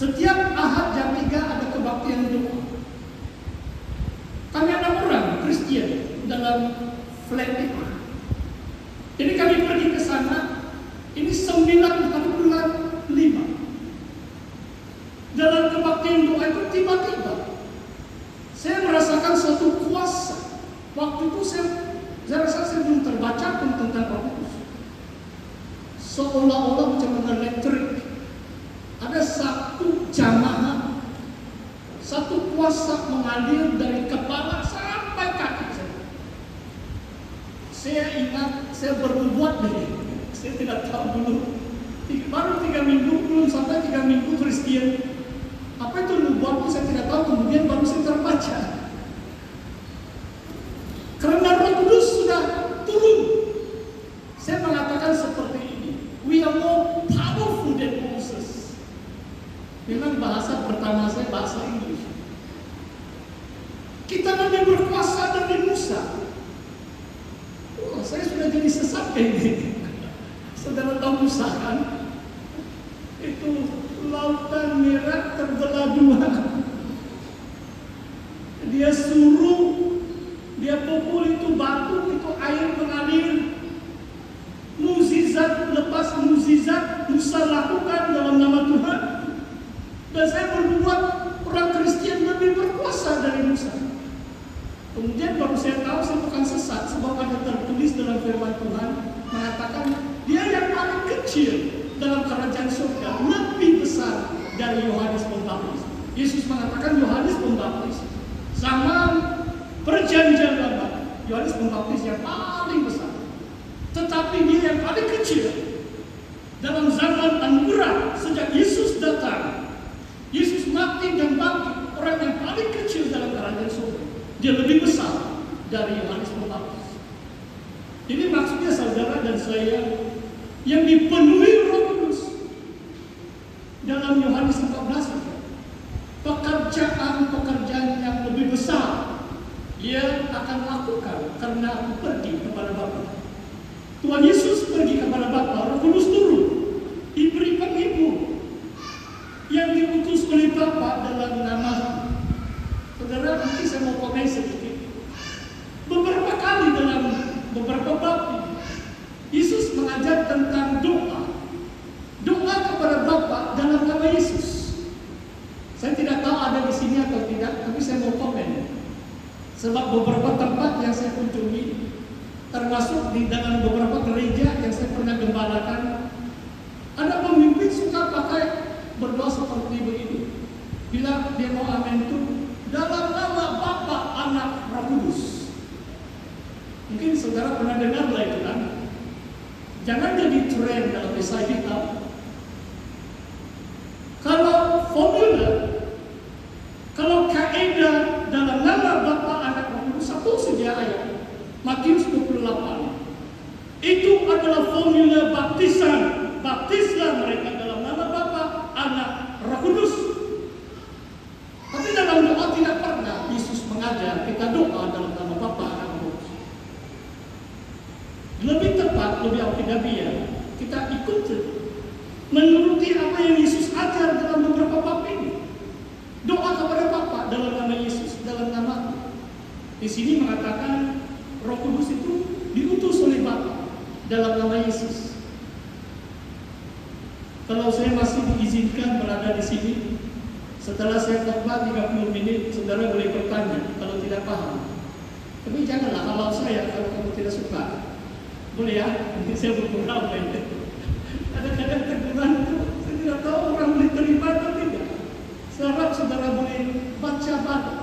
Setiap Ahad jam 3 ada kebaktian doa. Kami 6 orang Kristen dalam flat itu. Jadi kami pergi ke sana. Ini 9 hari bulan 5. Dalam kebaktian doa itu tiba-tiba saya merasakan suatu kuasa. Waktu itu saya rasa saya belum terbaca pun tentang Roh Kudus. Seolah-olah macam elektrik. Ada satu jamaah, satu kuasa mengalir dari kepala sampai kaki saya. Saya ingat saya berbuat deh. Saya tidak tahu dulu. Baru 3 minggu, belum sampai 3 minggu Kristen. Apa itu nubuat saya tidak tahu. Kemudian baru saya terbaca. Karena Roh Kudus sudah turun. Saya mengatakan seperti ini. We are more powerful than Moses. Memang bahasa pertama saya bahasa Inggris. Kita lebih berkuasa dari Musa. Oh, saya sudah jadi sesat kayak gini. Saudara tahu Musa kan? Itu lautan merah terbelah 2. Dia suruh, dia pukul itu batu, itu air mengalir. Mukjizat lepas mukjizat Musa lakukan dalam nama Tuhan. Dan saya berbuat orang Kristen lebih berkuasa dari Musa. Kemudian baru saya tahu saya bukan sesat, sebab ada tertulis dalam firman Tuhan mengatakan dia yang paling kecil dalam kerajaan surga lebih besar dari Yohanes Pembaptis. Yesus mengatakan Yohanes Pembaptis zaman perjanjian lama, Yohanes Pembaptis yang paling besar. Tetapi dia yang paling kecil dalam zaman anugerah sejak Yesus datang. Yesus mati dan bangkit, orang yang paling kecil dalam kerajaan surga. Dia lebih besar dari Yohanes Pembaptis. Ini maksudnya saudara dan saya yang dipenuhi Roh Kudus dalam Yohanes 14. Pekerjaan yang lebih besar Ia akan lakukan karena aku pergi kepada Bapa. Tuhan Yesus pergi kepada Bapa, Roh Kudus turun, diberi penghibur yang diutus oleh Bapa dalam nama. Saudara, nanti saya mau komen sedikit. Beberapa kali dalam beberapa bab Yesus mengajar tentang doa kepada Bapa dalam nama Yesus. Saya tidak tahu ada di sini atau tidak, tapi saya mau komen. Sebab beberapa tempat yang saya kunjungi, termasuk di dalam beberapa gereja yang saya pernah gembalakan, ada pemimpin suka pakai berdoa seperti begini. Bila dia mau amin itu dalam nama Bapa, Anak, Roh Kudus. Mungkin saudara pernah dengar lah itu kan. Jangan jadi tren dalam Yesaya hitam. Kalau formula, kalau kaidah dalam nama Bapa, Anak, Roh Kudus, satu saja ayat Matius 28. Itu adalah formula baptisan. Baptislah mereka dalam nama Bapa, Anak, Roh Kudus. Tapi dalam doa tidak pernah Yesus mengajar kita doa dalam nama Bapa, Anak, Roh Kudus. Lebih tepat, lebih alkidabiah, kita ikut menuruti apa yang Yesus ajar dalam beberapa bab ini. Doa kepada Bapa dalam nama Yesus, dalam nama. Di sini mengatakan Roh Kudus itu diutus oleh Bapa dalam nama Yesus. Kalau saya masih diizinkan berada di sini, setelah saya khotbah 30 menit, saudara boleh bertanya kalau tidak paham. Tapi janganlah kalau kamu tidak suka. Boleh ya, nanti saya bergurau. Kadang-kadang teguran itu saya tidak tahu orang boleh terima atau tidak. Saya harap saudara boleh baca balik.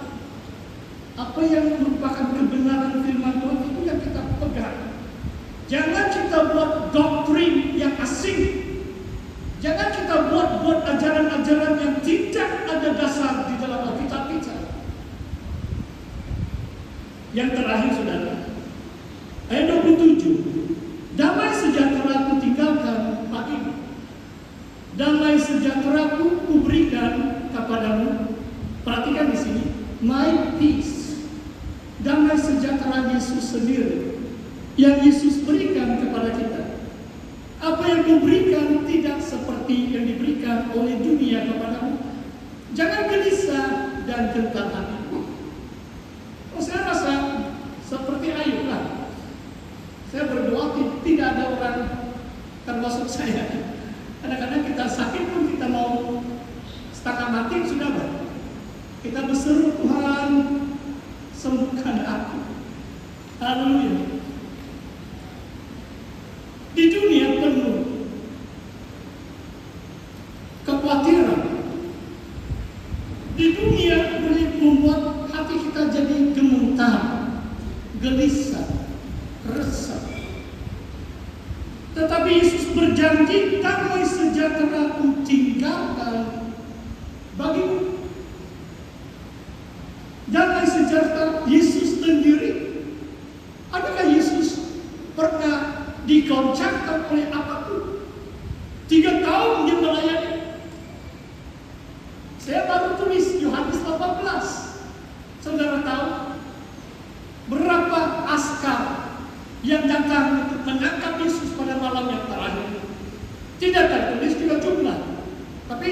Apa yang merupakan kebenaran firman Tuhan itu yang kita pegang. Jangan kita buat doktrin yang asing. Jangan kita buat ajaran-ajaran yang tidak ada dasar di dalam Alkitab kita. Yang terakhir saudara, ayat 27. Damai sejahtera ku tinggalkan bagimu. Damai sejahtera ku kuberikan kepadamu. Perhatikan di sini, my peace. Damai sejahtera Yesus sendiri yang Yesus berikan kepada kita. Apa yang diberikan tidak seperti yang diberikan oleh dunia kepadamu. saya. Kadang-kadang kita sakit pun kita mau setengah mati sudah Pak. Kita berseru, Tuhan sembuhkan aku. Haleluya. Di dunia penuh kekhawatiran, di dunia boleh membuat hati kita jadi gemetar, gelisah, resah. Tetapi Yesus berjanji, damai sejahtera Ku tinggalkan bagimu. Damai sejahtera Yesus sendiri. Adakah Yesus pernah digoncangkan oleh apapun? 3 tahun dia melayani. Saya baru tulis Yohanes 18. Saudara tahu berapa askar yang datang untuk menangkap Yesus pada malam yang terakhir? Tidak tertulis juga jumlah, tapi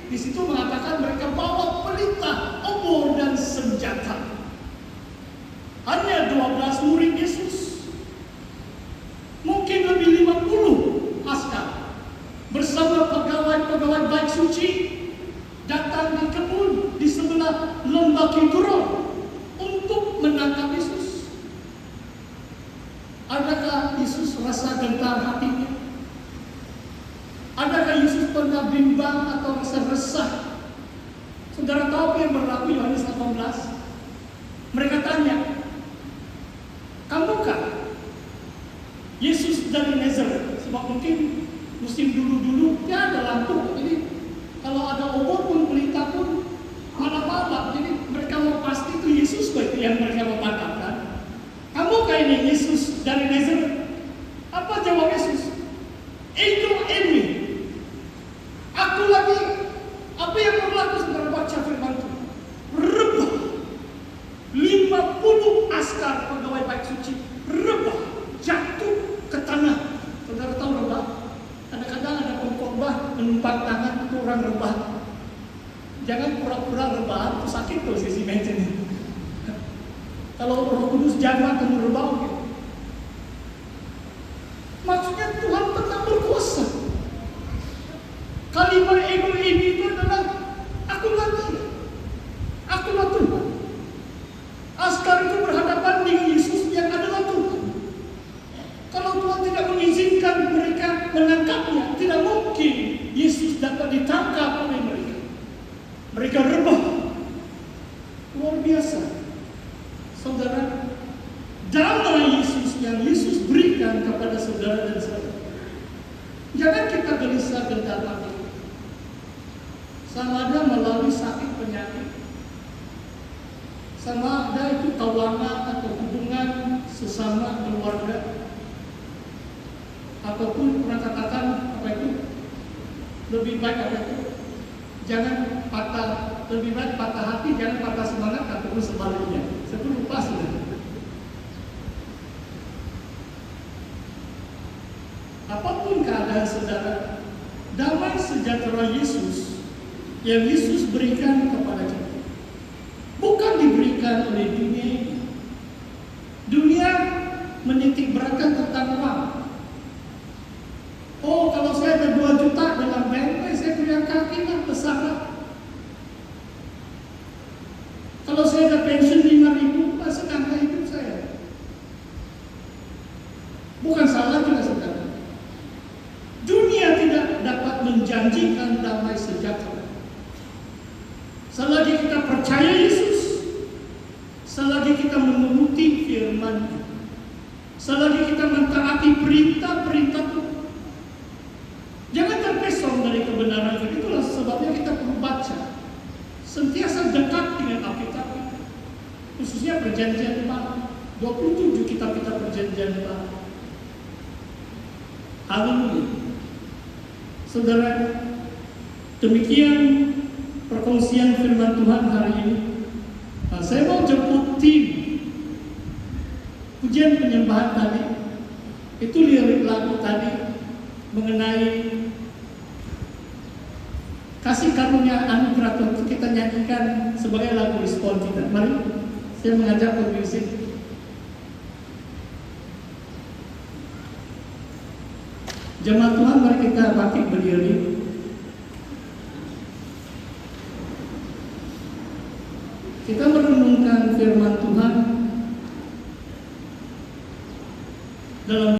di situ mengatakan mereka bawa pelita, obor dan senjata. Hanya 12 murid Yesus, mungkin lebih 50 askar bersama pegawai-pegawai bait suci datang di kebun di sebelah lembah Kidron untuk menangkap Yesus. Adakah Yesus rasa gentar hatinya? Adakah Yesus pernah bimbang atau rasa resah? Saudara tahu apa yang berlaku Yohanes 18? Mereka tanya, kamukah Yesus dari Nazaret? Sebab mungkin musim dulu-dulu dia ada lampu, jadi kalau ada obor pun, pelita pun malam-malam. Jadi mereka mau pasti itu Yesus itu yang mereka mau tangkapkan. Kamukah ini Yesus dari Nazaret? Apa jawab Yesus? Itu ini. Aku lagi. Apa yang berlaku? Saudara baca firman Tuhan. Rebah. 50 askar pegawai bait suci rebah, jatuh ke tanah. Saudara tahu rebah? Kadang-kadang ada pengkhotbah menumpang tangan itu orang rebah. Jangan pura-pura rebah, itu sakit tuh sisi meja ini. Kalau Roh Kudus jaga kamu rebah gitu. Maksudnya Tuhan tetap berkuasa. Kalimat ego ini itu adalah akulah Dia, akulah Tuhan. Askar itu berhadapan dengan Yesus yang adalah Tuhan. Kalau Tuhan tidak mengizinkan mereka menangkapnya, tidak mungkin Yesus dapat ditangkap oleh mereka. Mereka rebah. Luar biasa. Saudara, damai Yesus yang Yesus berikan kepada saudara dan saya. Jangan kita gelisah gentar hati. Sama ada melalui sakit penyakit, sama ada itu tawanan atau hubungan sesama keluarga, ataupun pernah katakan apa itu lebih baik apa itu jangan patah, lebih baik patah hati jangan patah semangat ataupun sebaliknya. Saya pun lupa sudah. Apapun keadaan saudara, damai sejahtera Yesus yang Yesus berikan kepada kita bukan diberikan oleh dunia ini. Dunia menitik beratkan tentang uang. Oh, kalau saya ada 2 juta dalam bank, saya punya kaki lah besar lah. Kalau saya ada pensiun 5.000, sedangkan hidup saya. Bukan salah juga saudara. Dunia tidak dapat menjanjikan damai sejahtera. Selagi kita percaya Yesus, selagi kita menuruti firman-Nya, selagi kita mentaati perintah-perintah Tuhan. Jangan terpesong dari kebenaran. Itulah sebabnya kita perlu baca, sentiasa dekat dengan Alkitab, khususnya Perjanjian Baru. 27 kitab-kitab Perjanjian Baru. Haleluya. Saudara, demikian perkongsian firman Tuhan hari ini. Saya mau jemput tim pujian penyembahan tadi. Itu lirik lagu tadi mengenai kasih karunia anugerah Tuhan, kita nyanyikan sebagai lagu respon kita. Mari saya mengajak pemusik. Jemaat Tuhan, mari kita bangkit berdiri. Kita merenungkan firman Tuhan dalam